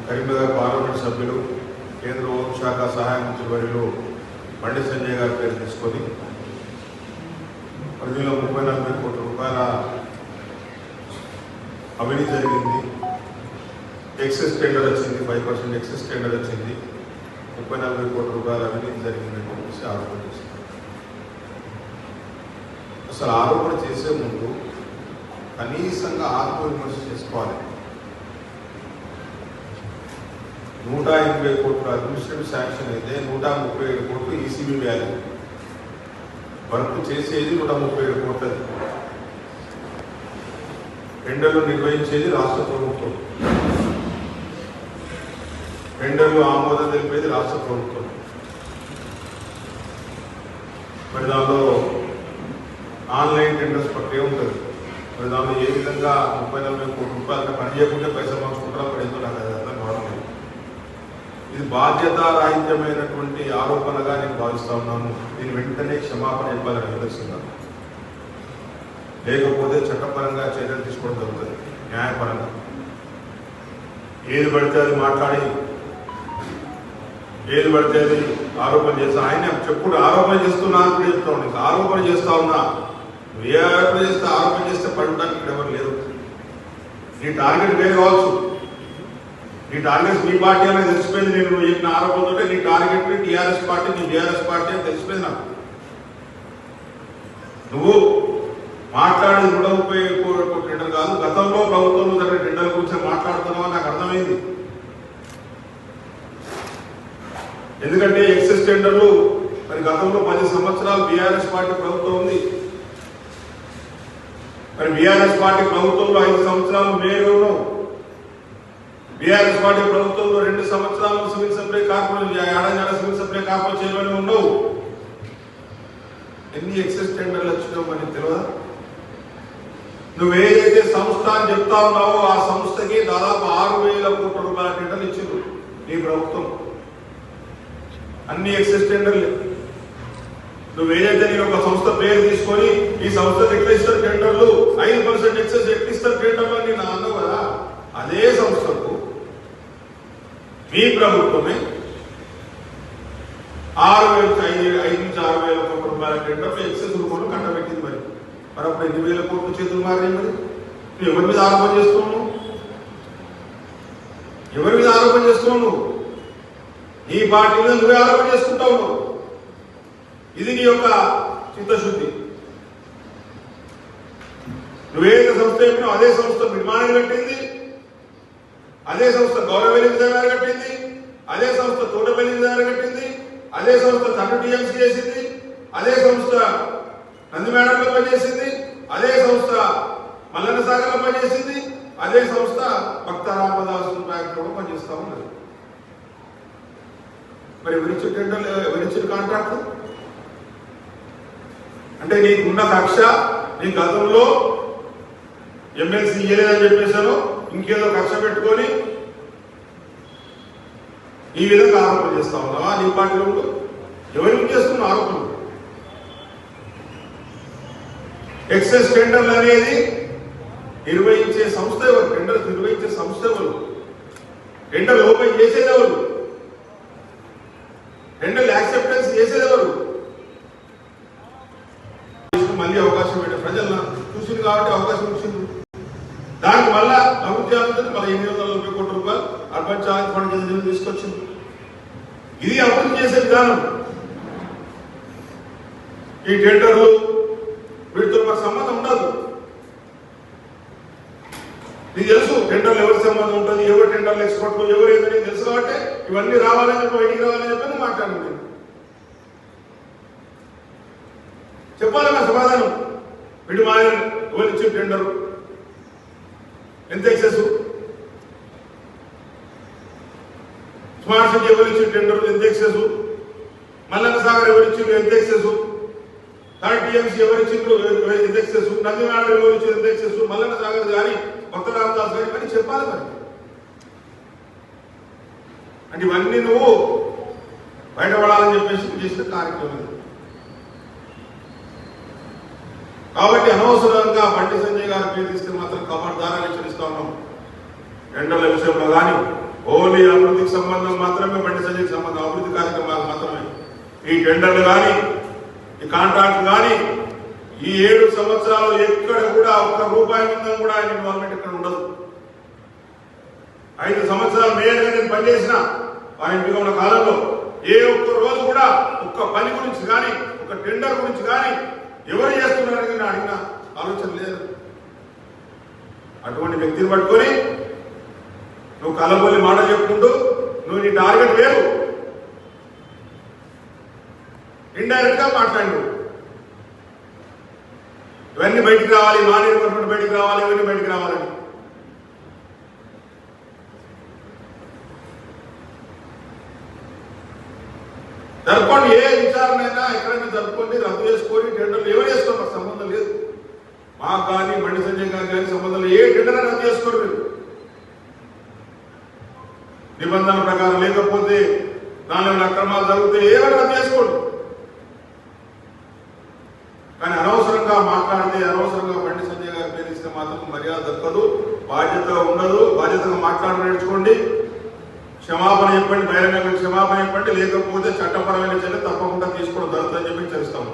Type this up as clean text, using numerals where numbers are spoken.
Karimnagar parliament సభ్యులు కేంద్ర హోంశాఖ సహాయ మంత్రి వర్యులు బండి సంజయ్ గారి పేరు తీసుకొని పరిధిలో 30-40 కోట్ల రూపాయల అవినీతి జరిగింది. ఎక్సెస్ టెండర్ వచ్చింది, 5% ఎక్సెస్ టెండర్ వచ్చింది, 30-40 కోట్ల రూపాయల అవినీతి జరిగిందని చెప్పేసి ఆరోపణ చేశారు. అసలు ఆరోపణ చేసే ముందు కనీసంగా ఆత్మవిమర్శ చేసుకోవాలి. 180 కోట్ల అడ్మినిస్ట్రేటివ్ శాంక్షన్ అయితే 137 కోట్లు ఈసీబీ వ్యాల్యూ, వర్క్ చేసేది 137 కోట్లది, టెండర్లు నిర్వహించేది రాష్ట్ర ప్రభుత్వం, టెండర్లు ఆమోదం తెలిపేది రాష్ట్ర ప్రభుత్వం. మరి దానిలో ఆన్లైన్ టెండర్స్ ప్రక్రియ ఉంటుంది. మరి దానిలో ఏ విధంగా 30-40 కోట్ల రూపాయలు పని చేయకుంటే పైసలు పంచుకుంటారో అక్కడ ఏంటో నాకు అది అర్థం కావడం లేదు. ఇది బాధ్యతారాహిత్యమైనటువంటి ఆరోపణగా నేను భావిస్తా ఉన్నాను. దీని వెంటనే క్షమాపణ చెప్పాలని నిదర్శిస్తున్నాను. లేకపోతే చట్టపరంగా చర్యలు తీసుకోవడం జరుగుతుంది, న్యాయపరంగా. ఏది పడితే అది మాట్లాడి ఏది పడితే అది ఆరోపణ చేస్తా. ఆయన చెప్పుడు ఆరోపణ చేస్తున్నా అని కూడా చెప్తా ఉన్నా. ఆరోపణ చేస్తా ఉన్నా, ఏ ఆరోపణ చేస్తే ఆరోపణ చేస్తే పడడానికి ఇక్కడ ఎవరు లేరు. నీ టార్గెట్ వేరే కావచ్చు, నీ టార్గెట్స్ మీ పార్టీ అనేది తెలిసిపోయింది. నేను చెప్పిన ఆరోపణతో నీ టార్గెట్ టీఆర్ఎస్ పార్టీ, నీ బీఆర్ఎస్ పార్టీ అని తెలిసిపోయింది నాకు. నువ్వు మాట్లాడేది 130 కోట్ల టెండర్ కాదు, గతంలో ప్రభుత్వంలో జరిగిన టెండర్ గురించి మాట్లాడుతున్నావు నాకు అర్థమైంది. ఎందుకంటే ఎక్సెస్ టెండర్లు మరి గతంలో 10 సంవత్సరాలు బీఆర్ఎస్ పార్టీ ప్రభుత్వం ఉంది. మరి బీఆర్ఎస్ పార్టీ ప్రభుత్వంలో 5 సంవత్సరాలు మేయర్ ఉన్నావు. బీఆర్ఎస్ పార్టీ ప్రభుత్వంలో 2 సంవత్సరాలు సివిల్ సప్లై కార్పొరేషన్, ఏడాది సివిల్ సప్లై కార్పొరేషన్ చైర్మన్ ఉండవు. ఎన్ని ఎక్సెస్ టెండర్లు వచ్చినావు మనకి తెలియదా? నువ్వు ఏదైతే సంస్థ అని చెప్తా ఉన్నావో ఆ సంస్థకి దాదాపు 6,000 కోట్ల రూపాయల టెండర్లు ఇచ్చింది నీ ప్రభుత్వం. అన్ని ఎక్సెస్ టెండర్లు. నువ్వు ఏదైతే నేను ఒక సంస్థ పేరు తీసుకొని ఈ సంస్థకు ఎట్లా ఇస్తారు టెండర్లు, 5% ఎక్సెస్ ఎట్లా ఇస్తారు టెండర్లు అని నేను అన్నావు కదా. అదే సంస్థకు మీ ప్రభుత్వమే 5,000-6,000 కోట్ల రూపాయల టెండర్లు ఎక్సెస్ రూపంలో కట్టబెట్టింది. మరి అప్పుడు 8,000 కోట్లు చేతులు మారినాయి. మరి నువ్వు ఎవరి మీద ఆరోపణ చేస్తున్నావు? ఎవరి మీద ఆరోపణ చేస్తున్నావు? నువ్వు నీ పార్టీ మీద నువ్వే ఆరోపణ చేసుకుంటావు. నువ్వు ఇది నీ యొక్క చిత్తశుద్ధి. నువ్వేదైతే సంస్థ చెప్పినావు అదే సంస్థ నిర్మాణం కట్టింది, అదే సంస్థ గౌరవవేలి విధానాలు కట్టింది, అదే సంస్థ తోటపల్లి విధానాలు కట్టింది, అదే సంస్థ తను టీఎంసీ చేసింది, అదే సంస్థ నందిమేడంలో పనిచేసింది, అదే సంస్థ మల్లన్న సాగర్లో పనిచేసింది, అదే సంస్థ భక్త రామదాసు బ్యాంకులో పనిచేస్తా ఉన్నది. మరి ఎవరిచ్చిన టెండర్లు, ఎవరిచ్చిన కాంట్రాక్ట్? అంటే నీకున్న కక్ష, నీ గతంలో ఎమ్మెల్సీ ఇయ్యలేదని చెప్పేశాను, ఇంకేదో కక్ష పెట్టుకొని ఈ విధంగా ఆరోపణ చేస్తా ఉన్నావా? నీ పార్టీలో ఎవరికి చేస్తున్న ఆరోపణలు? ఎక్సెస్ టెండర్లు అనేది నిర్వహించే సంస్థ ఎవరు? టెండర్ నిర్వహించే సంస్థ ఎవరు? టెండర్ ఓపెన్ చేసేది ఎవరు? టెండర్ యాక్సెప్టెన్స్ చేసేది ఎవరు? మళ్ళీ అవకాశం పెట్టే ప్రజలు చూసింది కాబట్టి అవకాశం వచ్చింది. దానికి మళ్ళా అభివృద్ధి అవుతుంది. మళ్ళీ 840 కోట్ల రూపాయలు అర్బన్ ఛాలెంజ్ ఫండ్ కింద తీసుకొచ్చింది. ఇది అభివృద్ధి చేసే విధానం. ఈ టెండర్లు వీటితో మాకు సంబంధం ఉండదు. నీకు తెలుసు టెండర్లు ఎవరి సంబంధం ఉంటుంది, ఎవరు టెండర్లు ఎక్స్పర్ట్, ఎవరు ఏదని తెలుసు కాబట్టి ఇవన్నీ రావాలని చెప్పి బయటికి రావాలని చెప్పి మాట్లాడింది. చెప్పాలి నా సమాధానం. వీటి మా ఎవరు ఇచ్చిన టెండరు ఎంత ఎక్సెస్, స్మార్ట్ సిటీ ఎవరు ఇచ్చిన టెండర్ ఎంత ఎక్సెస్, మల్లన్న సాగర్ ఎవరు ఇచ్చిండ్రు ఎంత ఎక్సెస్, థర్డ్ టీఎంసీ ఎవరు ఇచ్చిండ్రు ఎంత ఎక్సెస్, నందిమేడ ఎవరు ఇచ్చిండ్రు ఎంత ఎక్సెస్, మల్లన్న సాగర్ కానీ భక్త రామదాస్ గారి కానీ చెప్పాలి. మరి అంటే ఇవన్నీ నువ్వు బయటపడాలని చెప్పేసి చేసిన కార్యక్రమం. కాబట్టి అనవసరంగా బండి సంజయ్ గారి పేరు తీసుకుని మాత్రం ఖబర్దారా హెచ్చరిస్తా ఉన్నాం. టెండర్ల విషయంలో కానీ ఓన్లీ అభివృద్ధికి సంబంధం మాత్రమే, బండి సంజయ్కి సంబంధం అభివృద్ధి కార్యక్రమాలు మాత్రమే. ఈ టెండర్లు కానీ ఈ కాంట్రాక్ట్ కానీ ఈ 7 సంవత్సరాలు ఎక్కడ కూడా ఒక్క రూపాయి ఉందని కూడా ఆయన ఇన్వాల్వ్మెంట్ ఇక్కడ ఉండదు. 5 సంవత్సరాలు మేయర్గా నేను పనిచేసిన ఆయన ఎంపిక ఉన్న కాలంలో ఏ ఒక్క రోజు కూడా ఒక్క పని గురించి కానీ ఒక టెండర్ గురించి కానీ ఎవరు చేస్తున్నారని నేను అడిగిన ఆలోచన లేదు. అటువంటి వ్యక్తిని పట్టుకొని నువ్వు కలబోలి మాటలు చెప్పుకుంటూ నువ్వు నీ టార్గెట్ వేరు ఇండైరెక్ట్ గా మాట్లాడు. ఇవన్నీ బయటికి రావాలి, మానేరు డిపార్ట్మెంట్ బయటికి రావాలి, ఇవన్నీ బయటికి రావాలని. జరుపుకోండి, ఏ విచారణ అయినా ఎక్కడైనా జరుపుకోండి, రద్దు చేసుకొని టెండర్లు ఎవరు చేసుకోండి, సంబంధం లేదు. మాకు కానీ బండి సంజయ్ గారికి కానీ సంబంధం లేదు. ఏ టెండర్ రద్దు చేసుకోరు మీరు. నిబంధనల ప్రకారం లేకపోతే దానిలో అక్రమాలు జరిగితే ఏమైనా రద్దు చేసుకోండి. కానీ అనవసరంగా మాట్లాడితే, అనవసరంగా బండి సంజయ్ గారి పేరు ఇస్తే మాత్రం మర్యాద దక్కదు, బాధ్యత ఉండదు. బాధ్యతగా మాట్లాడడం నేర్చుకోండి, క్షమాపణ చెప్పండి, బహిరంగంగా క్షమాపణ చెప్పండి, లేకపోతే చట్టపరమైన చర్య తప్పకుండా తీసుకోవడం జరుగుతుందని చెప్పి తెలుస్తాము.